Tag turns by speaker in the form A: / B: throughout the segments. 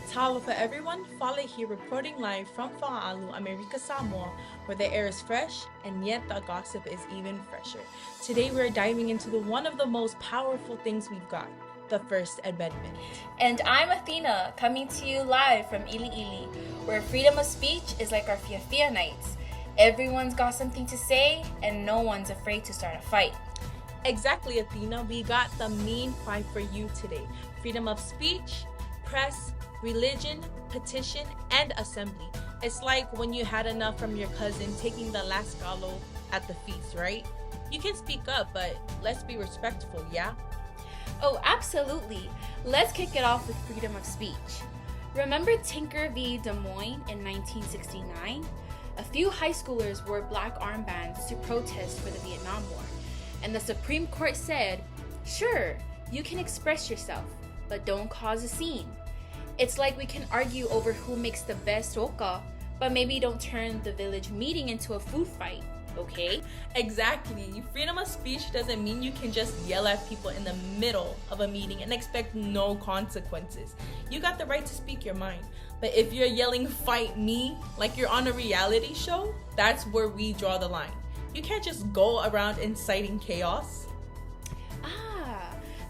A: Talo for everyone, Fale here reporting live from Fa'alu, America Samoa, where the air is fresh and yet the gossip is even fresher. Today we're diving into one of the most powerful things we've got, the First Amendment.
B: And I'm Athena, coming to you live from Ili Ili, where freedom of speech is like our Fia nights. Everyone's got something to say, and no one's afraid to start a fight.
A: Exactly, Athena. We got the main fight for you today. Freedom of speech, press, religion, petition, and assembly. It's like when you had enough from your cousin taking the last galo at the feast, right? You can speak up, but let's be respectful, yeah?
B: Oh, absolutely. Let's kick it off with freedom of speech. Remember Tinker v. Des Moines in 1969? A few high schoolers wore black armbands to protest for the Vietnam War. And the Supreme Court said, sure, you can express yourself, but don't cause a scene. It's like we can argue over who makes the best roka, but maybe don't turn the village meeting into a food fight, okay?
A: Exactly. Freedom of speech doesn't mean you can just yell at people in the middle of a meeting and expect no consequences. You got the right to speak your mind. But if you're yelling fight me like you're on a reality show, that's where we draw the line. You can't just go around inciting chaos.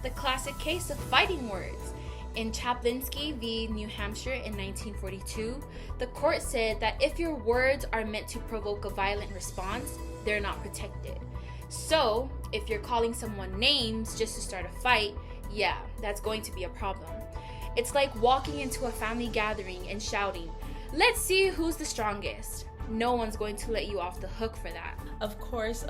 B: The classic case of fighting words. In Chaplinsky v. New Hampshire in 1942, the court said that if your words are meant to provoke a violent response, they're not protected. So, if you're calling someone names just to start a fight, yeah, that's going to be a problem. It's like walking into a family gathering and shouting, "Let's see who's the strongest." No one's going to let you off the hook for that.
A: Of course.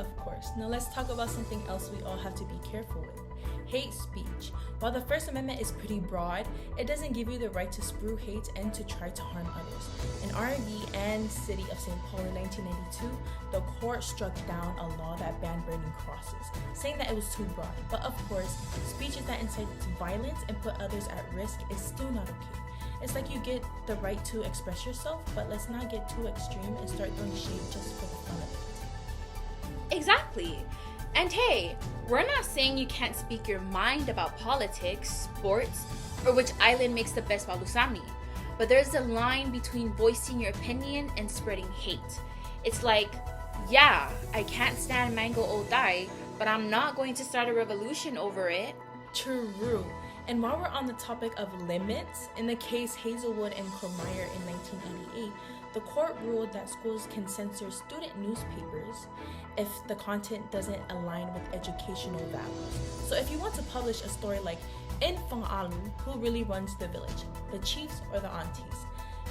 A: Now let's talk about something else we all have to be careful with. Hate speech. While the First Amendment is pretty broad, it doesn't give you the right to spew hate and to try to harm others. In R&B and City of St. Paul in 1992, the court struck down a law that banned burning crosses, saying that it was too broad. But of course, speeches that incite violence and put others at risk is still not okay. It's like you get the right to express yourself, but let's not get too extreme and start throwing shade just for the fun of it.
B: Exactly. And hey, we're not saying you can't speak your mind about politics, sports, or which island makes the best balusami. But there's a line between voicing your opinion and spreading hate. It's like, yeah, I can't stand mango odai, but I'm not going to start a revolution over it.
A: True. And while we're on the topic of limits, in the case Hazelwood and Cormier in 1988, the court ruled that schools can censor student newspapers if the content doesn't align with educational values. So if you want to publish a story like in Fa'alu, who really runs the village, the chiefs or the aunties?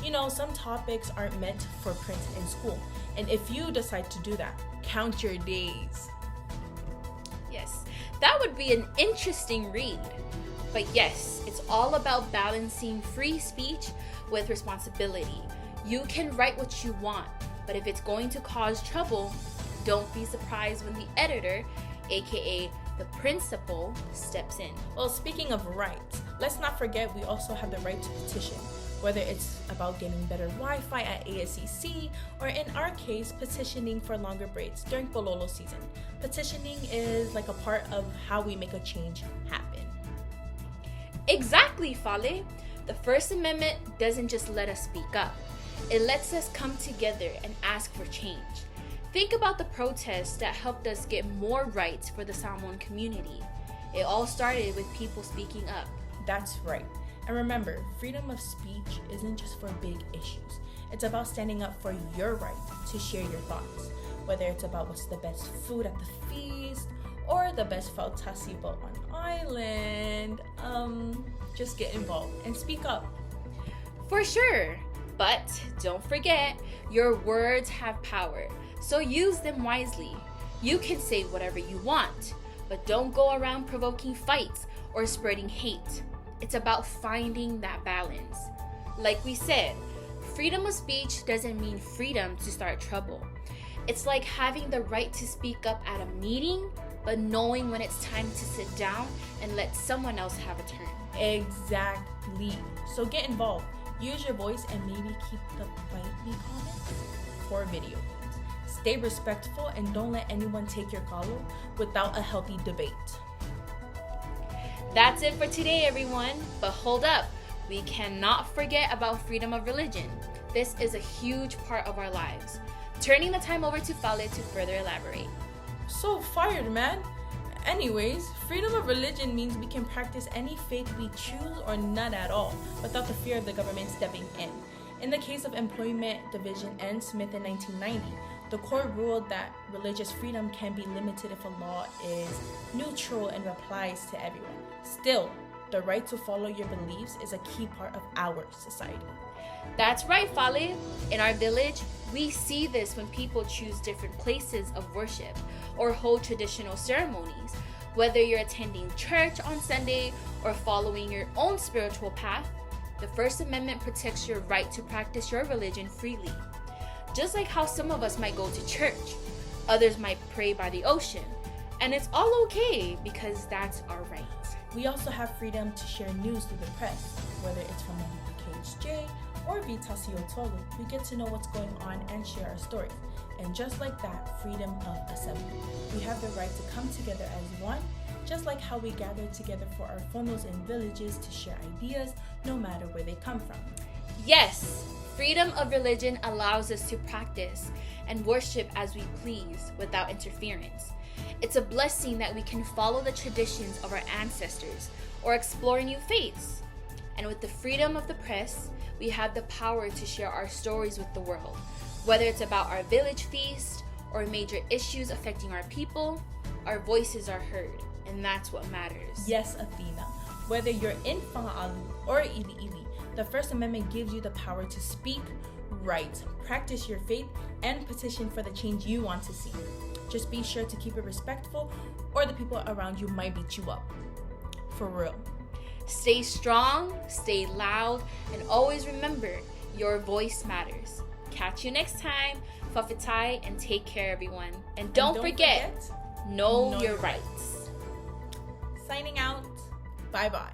A: You know, some topics aren't meant for print in school. And if you decide to do that, count your days.
B: Yes, that would be an interesting read. But yes, it's all about balancing free speech with responsibility. You can write what you want, but if it's going to cause trouble, don't be surprised when the editor, aka the principal, steps in.
A: Well, speaking of rights, let's not forget we also have the right to petition, whether it's about getting better Wi-Fi at ASCC, or in our case, petitioning for longer breaks during Pololo season. Petitioning is like a part of how we make a change happen.
B: Exactly, Fale. The First Amendment doesn't just let us speak up. It lets us come together and ask for change. Think about the protests that helped us get more rights for the Samoan community. It all started with people speaking up.
A: That's right. And remember, freedom of speech isn't just for big issues. It's about standing up for your right to share your thoughts, whether it's about what's the best food at the feast or the best faltasi boat on island. Just get involved and speak up.
B: For sure. But don't forget, your words have power, so use them wisely. You can say whatever you want, but don't go around provoking fights or spreading hate. It's about finding that balance. Like we said, freedom of speech doesn't mean freedom to start trouble. It's like having the right to speak up at a meeting, but knowing when it's time to sit down and let someone else have a turn.
A: Exactly. So get involved. Use your voice and maybe keep the politely comments for video games. Stay respectful and don't let anyone take your galo without a healthy debate.
B: That's it for today, everyone. But hold up. We cannot forget about freedom of religion. This is a huge part of our lives. Turning the time over to Fale to further elaborate.
A: So fired, man. Anyways, freedom of religion means we can practice any faith we choose or none at all without the fear of the government stepping in. In the case of Employment Division N. Smith in 1990, the court ruled that religious freedom can be limited if a law is neutral and applies to everyone. Still, the right to follow your beliefs is a key part of our society.
B: That's right, Fale. In our village, we see this when people choose different places of worship or hold traditional ceremonies. Whether you're attending church on Sunday or following your own spiritual path, the First Amendment protects your right to practice your religion freely. Just like how some of us might go to church, others might pray by the ocean, and it's all okay because that's our right.
A: We also have freedom to share news through the press, whether it's from KHJ or Vitasio Tolu. We get to know what's going on and share our stories. And just like that, freedom of assembly. We have the right to come together as one, just like how we gather together for our funnels in villages to share ideas, no matter where they come from.
B: Yes, freedom of religion allows us to practice and worship as we please without interference. It's a blessing that we can follow the traditions of our ancestors or explore new faiths. And with the freedom of the press, we have the power to share our stories with the world. Whether it's about our village feast or major issues affecting our people, our voices are heard, and that's what matters.
A: Yes, Athena. Whether you're in Fa'alu or Ili Ili, the First Amendment gives you the power to speak, write, practice your faith, and petition for the change you want to see. Just be sure to keep it respectful, or the people around you might beat you up. For real.
B: Stay strong, stay loud, and always remember, your voice matters. Catch you next time. Fafitai, and take care, everyone. And don't forget, know your rights.
A: Signing out. Bye-bye.